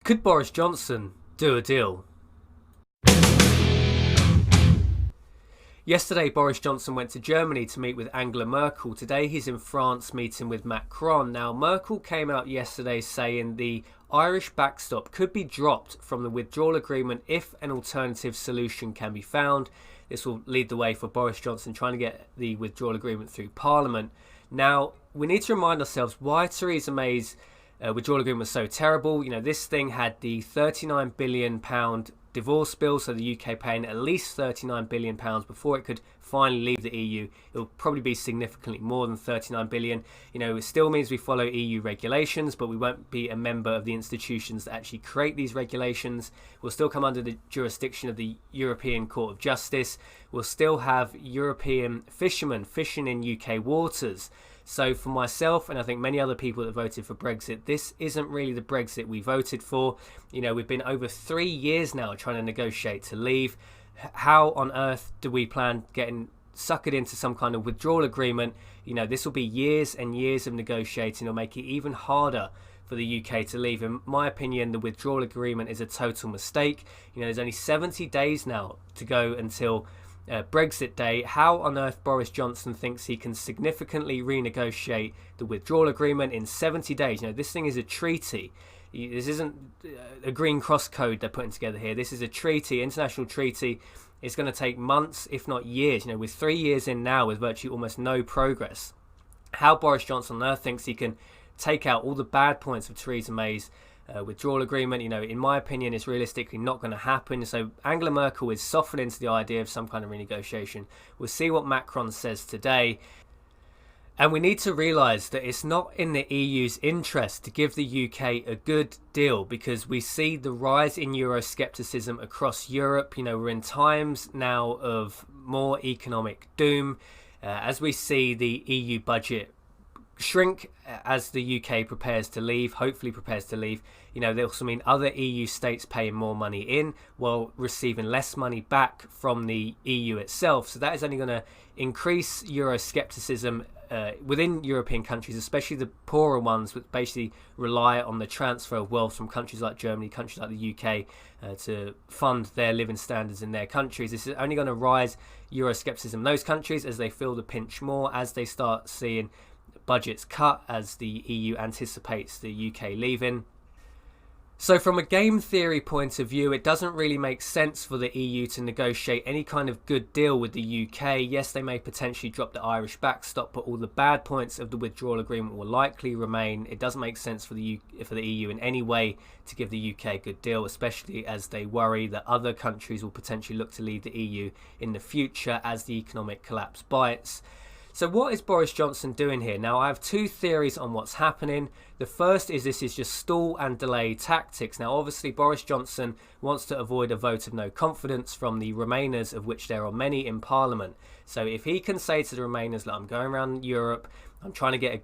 Could Boris Johnson do a deal? Yesterday, Boris Johnson went to Germany to meet with Angela Merkel. Today, he's in France meeting with Macron. Now, Merkel came out yesterday saying the Irish backstop could be dropped from the withdrawal agreement if an alternative solution can be found. This will lead the way for Boris Johnson trying to get the withdrawal agreement through Parliament. Now, we need to remind ourselves why Theresa May's withdrawal agreement was so terrible. You know, this thing had the £39 billion divorce bill, so the UK paying at least £39 billion before it could finally leave the EU. It'll probably be significantly more than £39 billion. You know, it still means we follow EU regulations, but we won't be a member of the institutions that actually create these regulations. We'll still come under the jurisdiction of the European Court of Justice. We'll still have European fishermen fishing in UK waters. So for myself, and I think many other people that voted for Brexit, this isn't really the Brexit we voted for. You know, we've been over 3 years now trying to negotiate to leave. How on earth do we plan getting suckered into some kind of withdrawal agreement? You know, this will be years and years of negotiating. It'll make it even harder for the UK to leave. In my opinion, the withdrawal agreement is a total mistake. You know, there's only 70 days now to go until Brexit Day. How on earth Boris Johnson thinks he can significantly renegotiate the withdrawal agreement in 70 days? You know, this thing is a treaty. This isn't a green cross code they're putting together here. This is a treaty, international treaty. It's going to take months, if not years. You know, we're 3 years in now with virtually almost no progress. How Boris Johnson on earth thinks he can take out all the bad points of Theresa May's withdrawal agreement, you know, in my opinion, is realistically not going to happen. So Angela Merkel is softening to the idea of some kind of renegotiation. We'll see what Macron says today. And we need to realise that it's not in the EU's interest to give the UK a good deal, because we see the rise in Euroscepticism across Europe. You know, we're in times now of more economic doom as we see the EU budget shrink as the UK prepares to leave, hopefully prepares to leave. You know, they also mean other EU states paying more money in while receiving less money back from the EU itself. So that is only going to increase Euroscepticism within European countries, especially the poorer ones, which basically rely on the transfer of wealth from countries like Germany, countries like the UK, to fund their living standards in their countries. This is only going to rise Euroscepticism in those countries as they feel the pinch more, as they start seeing budgets cut, as the EU anticipates the UK leaving. So from a game theory point of view, it doesn't really make sense for the EU to negotiate any kind of good deal with the UK. Yes, they may potentially drop the Irish backstop, but all the bad points of the withdrawal agreement will likely remain. It doesn't make sense for the EU in any way to give the UK a good deal, especially as they worry that other countries will potentially look to leave the EU in the future as the economic collapse bites. So what is Boris Johnson doing here? Now, I have two theories on what's happening. The first is this is just stall and delay tactics. Now, obviously, Boris Johnson wants to avoid a vote of no confidence from the Remainers, of which there are many in Parliament. So if he can say to the Remainers, look, I'm going around Europe, I'm trying to get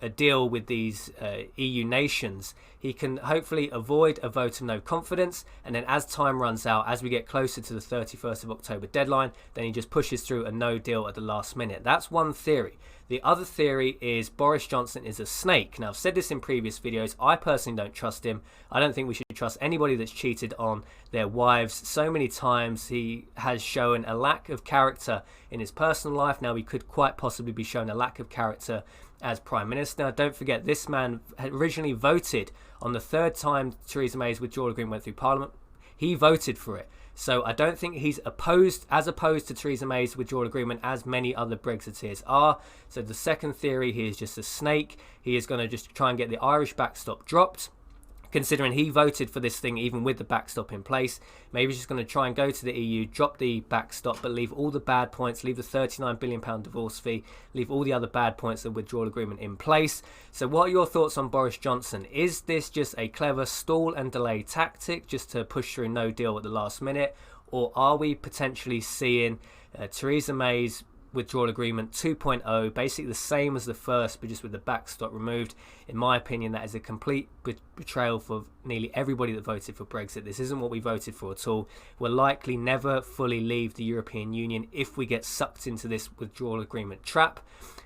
a deal with these EU nations, he can hopefully avoid a vote of no confidence. And then as time runs out, as we get closer to the 31st of October deadline, then he just pushes through a no deal at the last minute. That's one theory. The other theory is Boris Johnson is a snake. Now, I've said this in previous videos. I personally don't trust him. I don't think we should trust anybody that's cheated on their wives so many times. He has shown a lack of character in his personal life. Now, he could quite possibly be shown a lack of character as Prime Minister. Don't forget, this man had originally voted on the third time Theresa May's withdrawal agreement went through Parliament. He voted for it. So I don't think he's opposed to Theresa May's withdrawal agreement as many other Brexiteers are. So the second theory, he is just a snake. He is going to just try and get the Irish backstop dropped. Considering he voted for this thing even with the backstop in place, maybe he's just going to try and go to the EU, drop the backstop, but leave all the bad points, leave the £39 billion divorce fee, leave all the other bad points of the withdrawal agreement in place. So what are your thoughts on Boris Johnson? Is this just a clever stall and delay tactic just to push through no deal at the last minute? Or are we potentially seeing Theresa May's withdrawal agreement 2.0, basically the same as the first, but just with the backstop removed? In my opinion, that is a complete betrayal for nearly everybody that voted for Brexit. This isn't what we voted for at all. We'll likely never fully leave the European Union if we get sucked into this withdrawal agreement trap.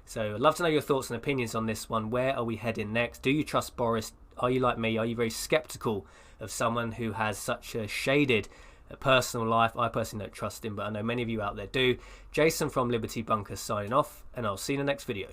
So I'd love to know your thoughts and opinions on this one. Where are we heading next? Do you trust Boris? Are you like me? Are you very skeptical of someone who has such a shaded personal life. I personally don't trust him, but I know many of you out there do. Jason from Liberty Bunker signing off, and I'll see you in the next video.